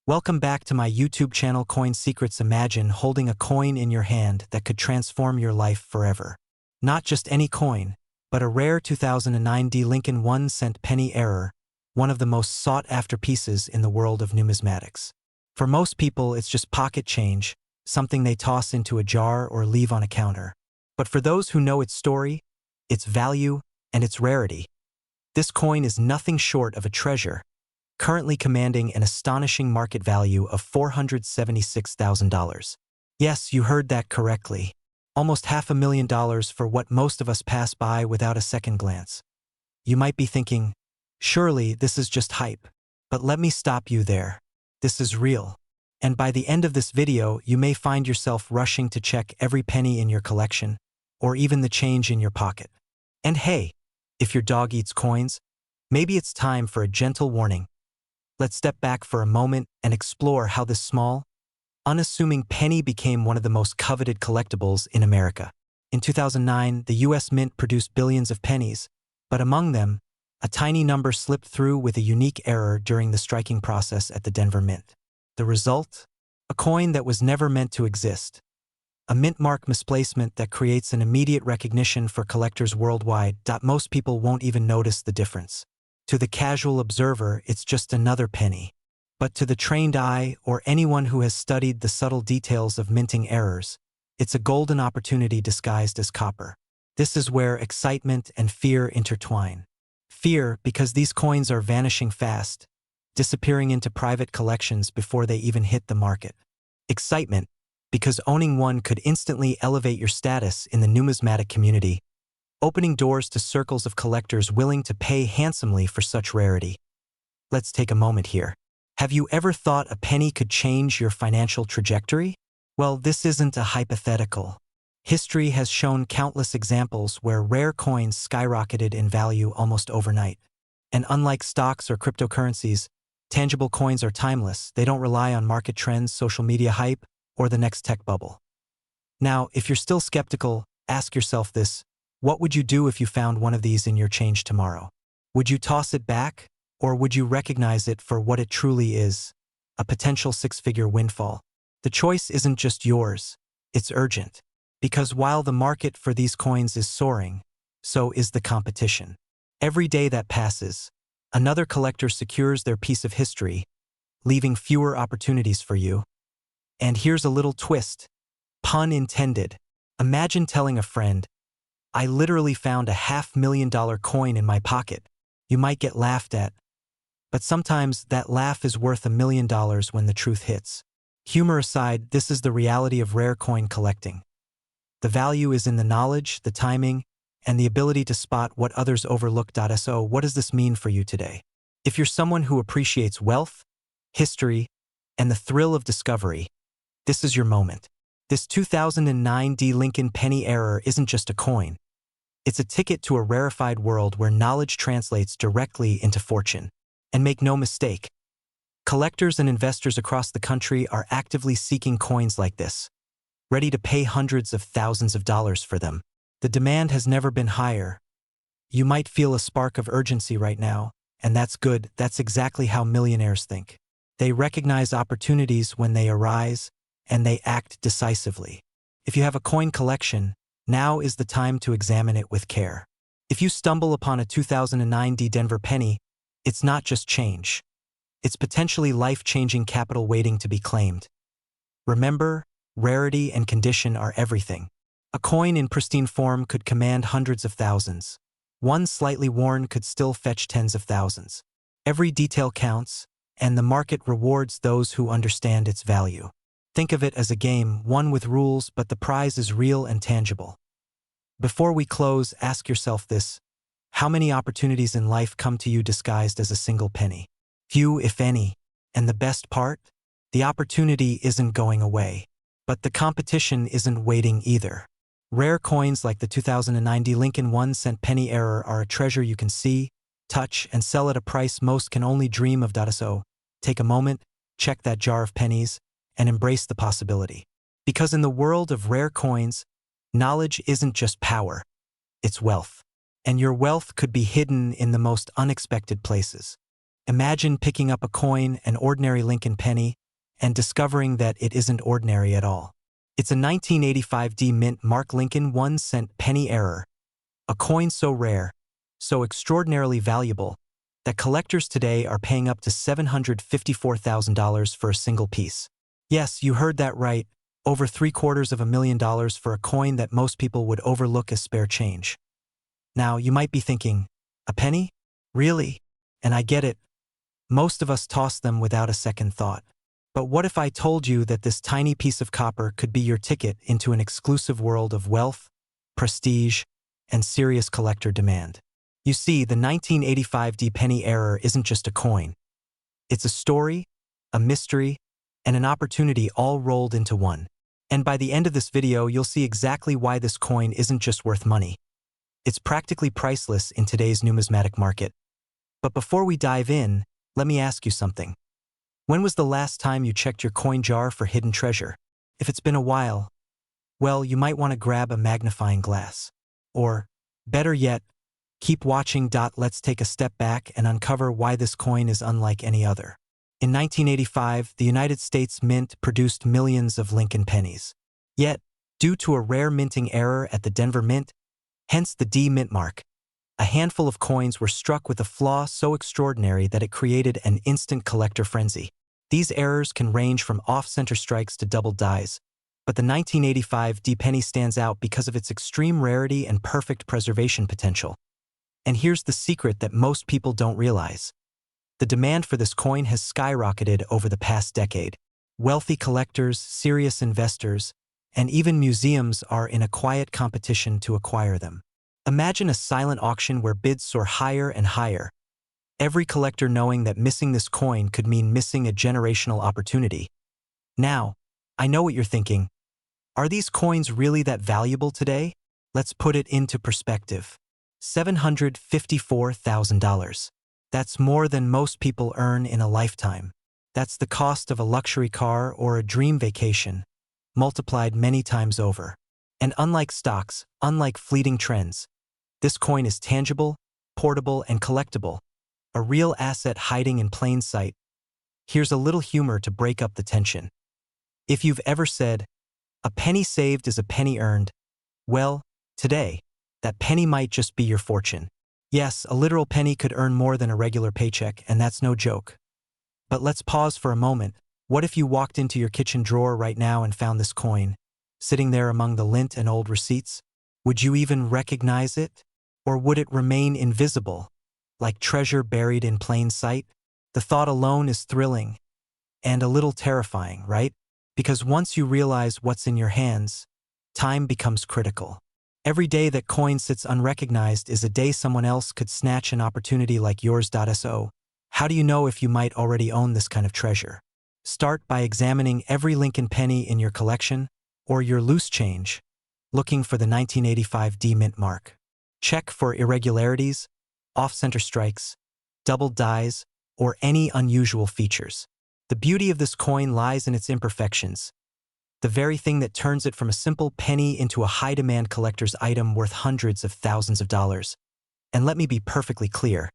Welcome back to my YouTube channel Coin Secrets. Imagine holding a coin in your hand that could transform your life forever. Not just any coin, but a rare 2009 Lincoln 1-cent penny error, one of the most sought-after pieces in the world of numismatics. For most people, it's just pocket change, something they toss into a jar or leave on a counter. But for those who know its story, its value, and its rarity, this coin is nothing short of a treasure, currently commanding an astonishing market value of $476,000. Yes, you heard that correctly. Almost $500,000 for what most of us pass by without a second glance. You might be thinking, surely this is just hype. But let me stop you there. This is real. And by the end of this video, you may find yourself rushing to check every penny in your collection, or even the change in your pocket. And hey, if your dog eats coins, maybe it's time for a gentle warning. Let's step back for a moment and explore how this small, unassuming penny became one of the most coveted collectibles in America. In 2009, the U.S. Mint produced billions of pennies, but among them, a tiny number slipped through with a unique error during the striking process at the Denver Mint. The result? A coin that was never meant to exist. A mint mark misplacement that creates an immediate recognition for collectors worldwide. Most people won't even notice the difference. To the casual observer, it's just another penny. But to the trained eye, or anyone who has studied the subtle details of minting errors, it's a golden opportunity disguised as copper. This is where excitement and fear intertwine. Fear because these coins are vanishing fast, disappearing into private collections before they even hit the market. Excitement because owning one could instantly elevate your status in the numismatic community, opening doors to circles of collectors willing to pay handsomely for such rarity. Let's take a moment here. Have you ever thought a penny could change your financial trajectory? Well, this isn't a hypothetical. History has shown countless examples where rare coins skyrocketed in value almost overnight. And unlike stocks or cryptocurrencies, tangible coins are timeless. They don't rely on market trends, social media hype, or the next tech bubble. Now, if you're still skeptical, ask yourself this. What would you do if you found one of these in your change tomorrow? Would you toss it back, or would you recognize it for what it truly is, a potential six-figure windfall? The choice isn't just yours, it's urgent. Because while the market for these coins is soaring, so is the competition. Every day that passes, another collector secures their piece of history, leaving fewer opportunities for you. And here's a little twist, pun intended. Imagine telling a friend, I literally found a $500,000 coin in my pocket. You might get laughed at. But sometimes that laugh is worth $1 million when the truth hits. Humor aside, this is the reality of rare coin collecting. The value is in the knowledge, the timing, and the ability to spot what others overlook. So what does this mean for you today? If you're someone who appreciates wealth, history, and the thrill of discovery, this is your moment. This 2009 Lincoln penny error isn't just a coin. It's a ticket to a rarefied world where knowledge translates directly into fortune. And make no mistake, collectors and investors across the country are actively seeking coins like this, ready to pay hundreds of thousands of dollars for them. The demand has never been higher. You might feel a spark of urgency right now, and that's good. That's exactly how millionaires think. They recognize opportunities when they arise, and they act decisively. If you have a coin collection, now is the time to examine it with care. If you stumble upon a 2009 Denver penny, it's not just change. It's potentially life-changing capital waiting to be claimed. Remember, rarity and condition are everything. A coin in pristine form could command hundreds of thousands. One slightly worn could still fetch tens of thousands. Every detail counts, and the market rewards those who understand its value. Think of it as a game, one with rules, but the prize is real and tangible. Before we close, ask yourself this. How many opportunities in life come to you disguised as a single penny? Few, if any. And the best part? The opportunity isn't going away. But the competition isn't waiting either. Rare coins like the 2009 Lincoln 1-cent penny error are a treasure you can see, touch, and sell at a price most can only dream of. So, take a moment, check that jar of pennies, and embrace the possibility. Because in the world of rare coins, knowledge isn't just power, it's wealth. And your wealth could be hidden in the most unexpected places. Imagine picking up a coin, an ordinary Lincoln penny, and discovering that it isn't ordinary at all. It's a 1985 D Mint Mark Lincoln 1-cent penny error, a coin so rare, so extraordinarily valuable, that collectors today are paying up to $754,000 for a single piece. Yes, you heard that right, over $750,000 for a coin that most people would overlook as spare change. Now, you might be thinking, a penny? Really? And I get it. Most of us toss them without a second thought. But what if I told you that this tiny piece of copper could be your ticket into an exclusive world of wealth, prestige, and serious collector demand? You see, the 1985 D penny error isn't just a coin. It's a story, a mystery, and an opportunity all rolled into one. And by the end of this video, you'll see exactly why this coin isn't just worth money. It's practically priceless in today's numismatic market. But before we dive in, let me ask you something. When was the last time you checked your coin jar for hidden treasure? If it's been a while, well, you might want to grab a magnifying glass. Or, better yet, keep watching. Let's take a step back and uncover why this coin is unlike any other. In 1985, the United States Mint produced millions of Lincoln pennies. Yet, due to a rare minting error at the Denver Mint, hence the D Mint mark, a handful of coins were struck with a flaw so extraordinary that it created an instant collector frenzy. These errors can range from off-center strikes to double dies, but the 1985 D penny stands out because of its extreme rarity and perfect preservation potential. And here's the secret that most people don't realize. The demand for this coin has skyrocketed over the past decade. Wealthy collectors, serious investors, and even museums are in a quiet competition to acquire them. Imagine a silent auction where bids soar higher and higher, every collector knowing that missing this coin could mean missing a generational opportunity. Now, I know what you're thinking. Are these coins really that valuable today? Let's put it into perspective. $754,000. That's more than most people earn in a lifetime. That's the cost of a luxury car or a dream vacation, multiplied many times over. And unlike stocks, unlike fleeting trends, this coin is tangible, portable, and collectible, a real asset hiding in plain sight. Here's a little humor to break up the tension. If you've ever said, "A penny saved is a penny earned," well, today, that penny might just be your fortune. Yes, a literal penny could earn more than a regular paycheck, and that's no joke. But let's pause for a moment. What if you walked into your kitchen drawer right now and found this coin, sitting there among the lint and old receipts? Would you even recognize it? Or would it remain invisible, like treasure buried in plain sight? The thought alone is thrilling, and a little terrifying, right? Because once you realize what's in your hands, time becomes critical. Every day that coin sits unrecognized is a day someone else could snatch an opportunity like yours. So, how do you know if you might already own this kind of treasure? Start by examining every Lincoln penny in your collection, or your loose change, looking for the 1985 D Mint mark. Check for irregularities, off-center strikes, double dies, or any unusual features. The beauty of this coin lies in its imperfections, the very thing that turns it from a simple penny into a high-demand collector's item worth hundreds of thousands of dollars. And let me be perfectly clear,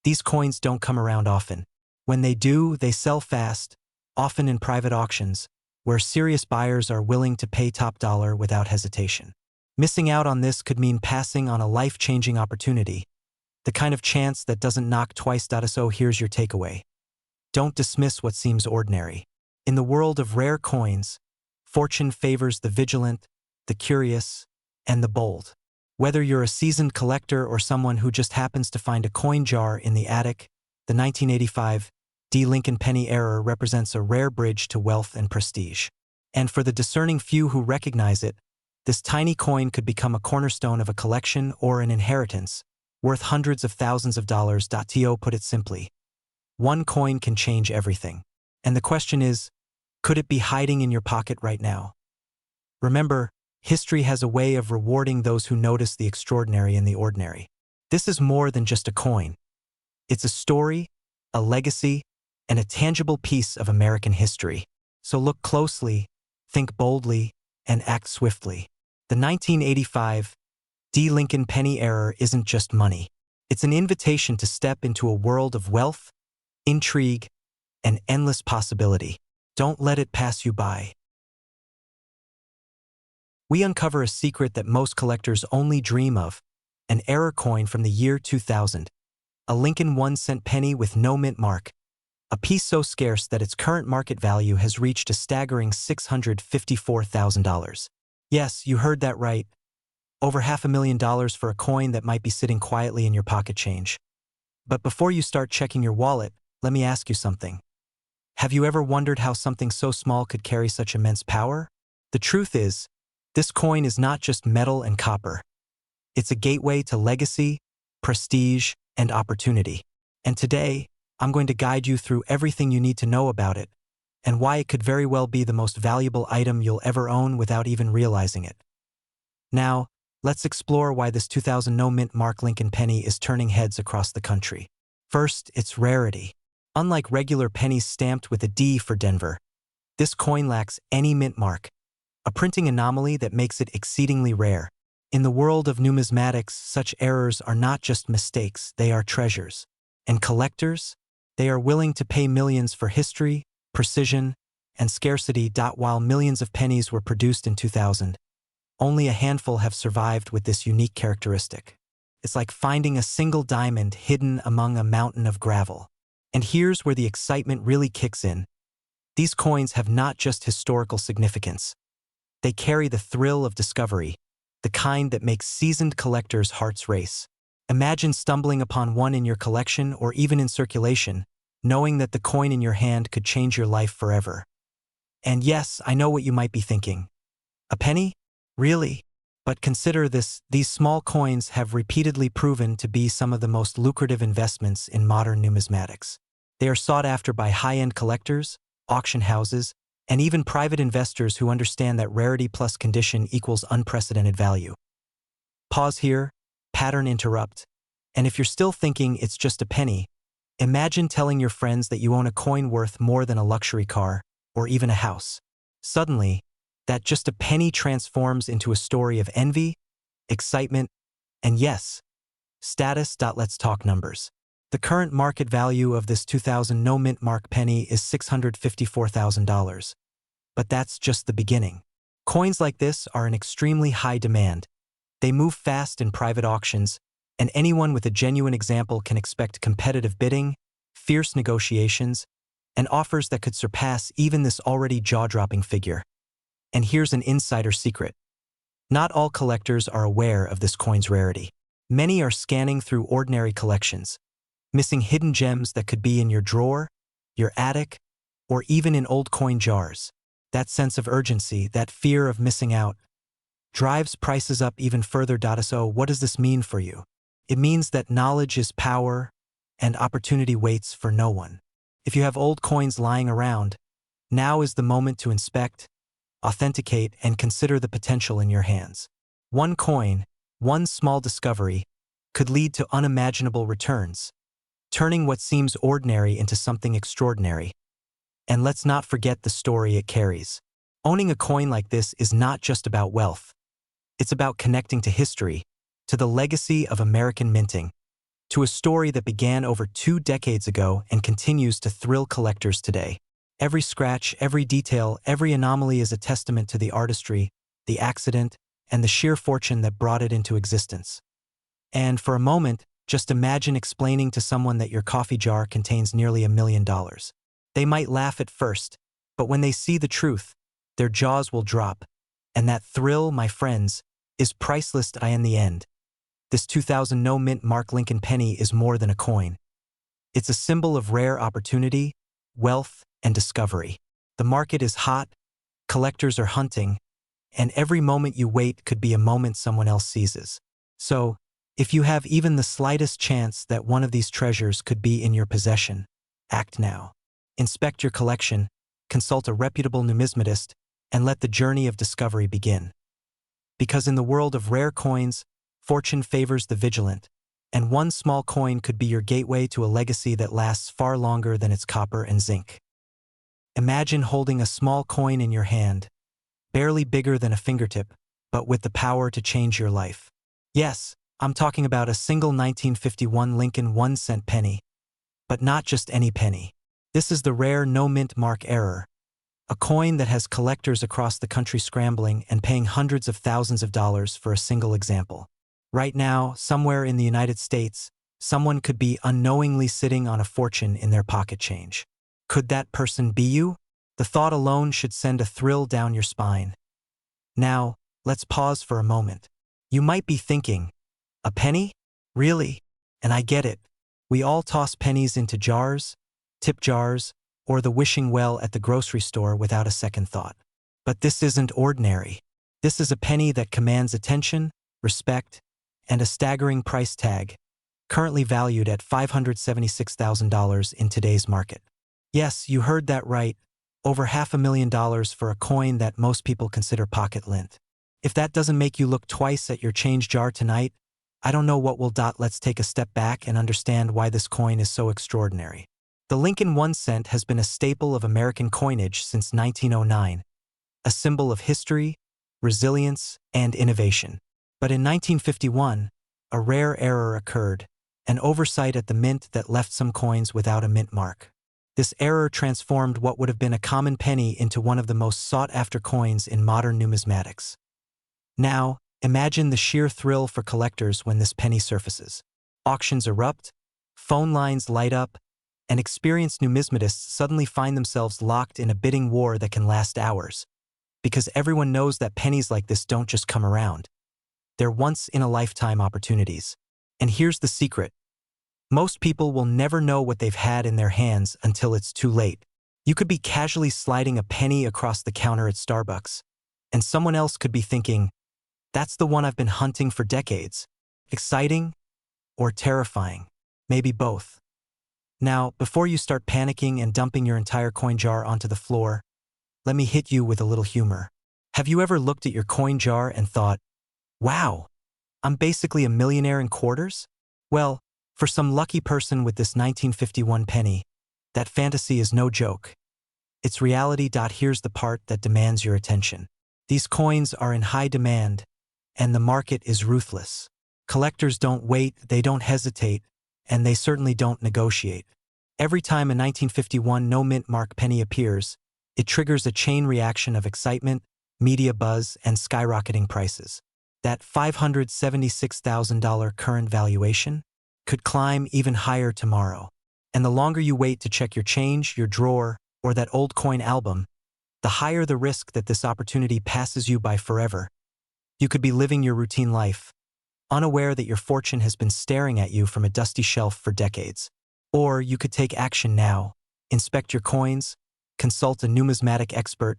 these coins don't come around often. When they do, they sell fast, often in private auctions, where serious buyers are willing to pay top dollar without hesitation. Missing out on this could mean passing on a life-changing opportunity, the kind of chance that doesn't knock twice. So here's your takeaway. Don't dismiss what seems ordinary. In the world of rare coins, fortune favors the vigilant, the curious, and the bold. Whether you're a seasoned collector or someone who just happens to find a coin jar in the attic, the 1985 D Lincoln penny error represents a rare bridge to wealth and prestige. And for the discerning few who recognize it, this tiny coin could become a cornerstone of a collection or an inheritance, worth hundreds of thousands of dollars. To put it simply, one coin can change everything. And the question is, could it be hiding in your pocket right now? Remember, history has a way of rewarding those who notice the extraordinary in the ordinary. This is more than just a coin. It's a story, a legacy, and a tangible piece of American history. So look closely, think boldly, and act swiftly. The 1985 D Lincoln penny error isn't just money. It's an invitation to step into a world of wealth, intrigue, and endless possibility. Don't let it pass you by. We uncover a secret that most collectors only dream of, an error coin from the year 2000, a Lincoln 1-cent penny with no mint mark, a piece so scarce that its current market value has reached a staggering $654,000. Yes, you heard that right. Over $500,000 for a coin that might be sitting quietly in your pocket change. But before you start checking your wallet, let me ask you something. Have you ever wondered how something so small could carry such immense power? The truth is, this coin is not just metal and copper. It's a gateway to legacy, prestige, and opportunity. And today, I'm going to guide you through everything you need to know about it, and why it could very well be the most valuable item you'll ever own without even realizing it. Now, let's explore why this 2000 no-mint mark Lincoln penny is turning heads across the country. First, its rarity. Unlike regular pennies stamped with a D for Denver, this coin lacks any mint mark, a printing anomaly that makes it exceedingly rare. In the world of numismatics, such errors are not just mistakes, they are treasures. And collectors? They are willing to pay millions for history, precision, and scarcity. While millions of pennies were produced in 2000, only a handful have survived with this unique characteristic. It's like finding a single diamond hidden among a mountain of gravel. And here's where the excitement really kicks in. These coins have not just historical significance. They carry the thrill of discovery, the kind that makes seasoned collectors' hearts race. Imagine stumbling upon one in your collection or even in circulation, knowing that the coin in your hand could change your life forever. And yes, I know what you might be thinking. A penny? Really? But consider this, these small coins have repeatedly proven to be some of the most lucrative investments in modern numismatics. They are sought after by high-end collectors, auction houses, and even private investors who understand that rarity plus condition equals unprecedented value. Pause here, pattern interrupt, and if you're still thinking it's just a penny, imagine telling your friends that you own a coin worth more than a luxury car, or even a house. Suddenly, that just a penny transforms into a story of envy, excitement, and yes, status. Let's talk numbers. The current market value of this 2000 no-mint mark penny is $654,000. But that's just the beginning. Coins like this are in extremely high demand. They move fast in private auctions, and anyone with a genuine example can expect competitive bidding, fierce negotiations, and offers that could surpass even this already jaw-dropping figure. And here's an insider secret. Not all collectors are aware of this coin's rarity. Many are scanning through ordinary collections, missing hidden gems that could be in your drawer, your attic, or even in old coin jars. That sense of urgency, that fear of missing out, drives prices up even further. So what does this mean for you? It means that knowledge is power, and opportunity waits for no one. If you have old coins lying around, now is the moment to inspect, authenticate, and consider the potential in your hands. One coin, one small discovery, could lead to unimaginable returns, turning what seems ordinary into something extraordinary. And let's not forget the story it carries. Owning a coin like this is not just about wealth. It's about connecting to history, to the legacy of American minting, to a story that began over 2 decades ago and continues to thrill collectors today. Every scratch, every detail, every anomaly is a testament to the artistry, the accident, and the sheer fortune that brought it into existence. And for a moment, just imagine explaining to someone that your coffee jar contains nearly $1 million. They might laugh at first, but when they see the truth, their jaws will drop. And that thrill, my friends, is priceless. In the end, this 2000 no-mint mark Lincoln penny is more than a coin. It's a symbol of rare opportunity, wealth, and discovery. The market is hot, collectors are hunting, and every moment you wait could be a moment someone else seizes. So, if you have even the slightest chance that one of these treasures could be in your possession, act now. Inspect your collection, consult a reputable numismatist, and let the journey of discovery begin. Because in the world of rare coins, fortune favors the vigilant, and one small coin could be your gateway to a legacy that lasts far longer than its copper and zinc. Imagine holding a small coin in your hand, barely bigger than a fingertip, but with the power to change your life. Yes, I'm talking about a single 1951 Lincoln 1-cent penny. But not just any penny. This is the rare no-mint mark error, a coin that has collectors across the country scrambling and paying hundreds of thousands of dollars for a single example. Right now, somewhere in the United States, someone could be unknowingly sitting on a fortune in their pocket change. Could that person be you? The thought alone should send a thrill down your spine. Now, let's pause for a moment. You might be thinking, a penny? Really? And I get it. We all toss pennies into jars, tip jars, or the wishing well at the grocery store without a second thought. But this isn't ordinary. This is a penny that commands attention, respect, and a staggering price tag, currently valued at $576,000 in today's market. Yes, you heard that right, over $500,000 for a coin that most people consider pocket lint. If that doesn't make you look twice at your change jar tonight, I don't know what will. Let's take a step back and understand why this coin is so extraordinary. The Lincoln 1 cent has been a staple of American coinage since 1909, a symbol of history, resilience, and innovation. But in 1951, a rare error occurred, an oversight at the mint that left some coins without a mint mark. This error transformed what would have been a common penny into one of the most sought-after coins in modern numismatics. Now, imagine the sheer thrill for collectors when this penny surfaces. Auctions erupt, phone lines light up, and experienced numismatists suddenly find themselves locked in a bidding war that can last hours. Because everyone knows that pennies like this don't just come around. They're once-in-a-lifetime opportunities. And here's the secret. Most people will never know what they've had in their hands until it's too late. You could be casually sliding a penny across the counter at Starbucks, and someone else could be thinking, that's the one I've been hunting for decades. Exciting or terrifying? Maybe both. Now, before you start panicking and dumping your entire coin jar onto the floor, let me hit you with a little humor. Have you ever looked at your coin jar and thought, wow, I'm basically a millionaire in quarters? Well, for some lucky person with this 1951 penny, that fantasy is no joke. It's reality. Here's the part that demands your attention. These coins are in high demand, and the market is ruthless. Collectors don't wait, they don't hesitate, and they certainly don't negotiate. Every time a 1951 no-mint mark penny appears, it triggers a chain reaction of excitement, media buzz, and skyrocketing prices. That $576,000 current valuation could climb even higher tomorrow. And the longer you wait to check your change, your drawer, or that old coin album, the higher the risk that this opportunity passes you by forever. You could be living your routine life, unaware that your fortune has been staring at you from a dusty shelf for decades. Or you could take action now, inspect your coins, consult a numismatic expert,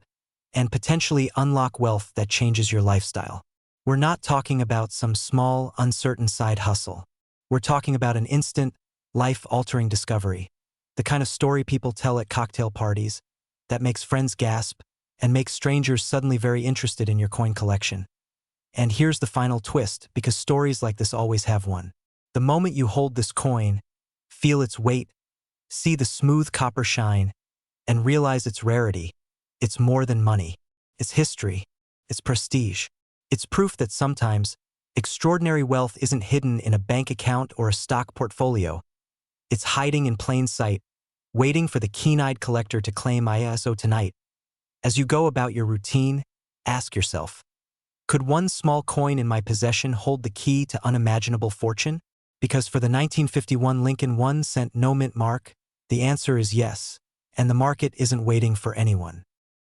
and potentially unlock wealth that changes your lifestyle. We're not talking about some small, uncertain side hustle. We're talking about an instant, life-altering discovery, the kind of story people tell at cocktail parties that makes friends gasp and makes strangers suddenly very interested in your coin collection. And here's the final twist, because stories like this always have one. The moment you hold this coin, feel its weight, see the smooth copper shine, and realize its rarity, it's more than money. It's history. It's prestige. It's proof that sometimes extraordinary wealth isn't hidden in a bank account or a stock portfolio. It's hiding in plain sight, waiting for the keen-eyed collector to claim ISO tonight. As you go about your routine, ask yourself, could one small coin in my possession hold the key to unimaginable fortune? Because for the 1951 Lincoln 1 cent no-mint mark, the answer is yes, and the market isn't waiting for anyone.